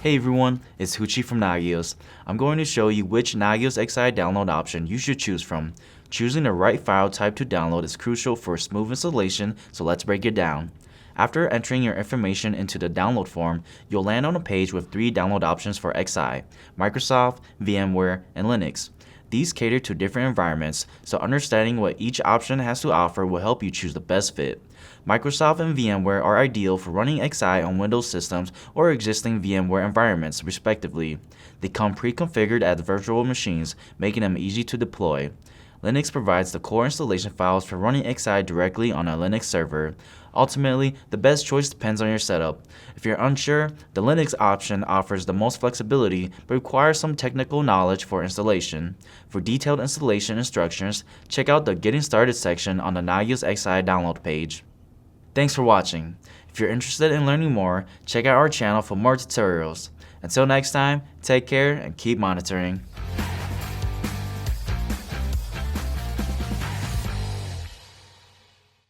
Hey everyone, it's Huchi from Nagios. I'm going to show you which Nagios XI download option you should choose from. Choosing the right file type to download is crucial for smooth installation, so let's break it down. After entering your information into the download form, you'll land on a page with 3 download options for XI: Microsoft, VMware, and Linux. These cater to different environments, so understanding what each option has to offer will help you choose the best fit. Microsoft and VMware are ideal for running XI on Windows systems or existing VMware environments, respectively. They come pre-configured as virtual machines, making them easy to deploy. Linux provides the core installation files for running XI directly on a Linux server. Ultimately, the best choice depends on your setup. If you're unsure, the Linux option offers the most flexibility but requires some technical knowledge for installation. For detailed installation instructions, check out the Getting Started section on the Nagios XI download page. Thanks for watching. If you're interested in learning more, check out our channel for more tutorials. Until next time, take care and keep monitoring.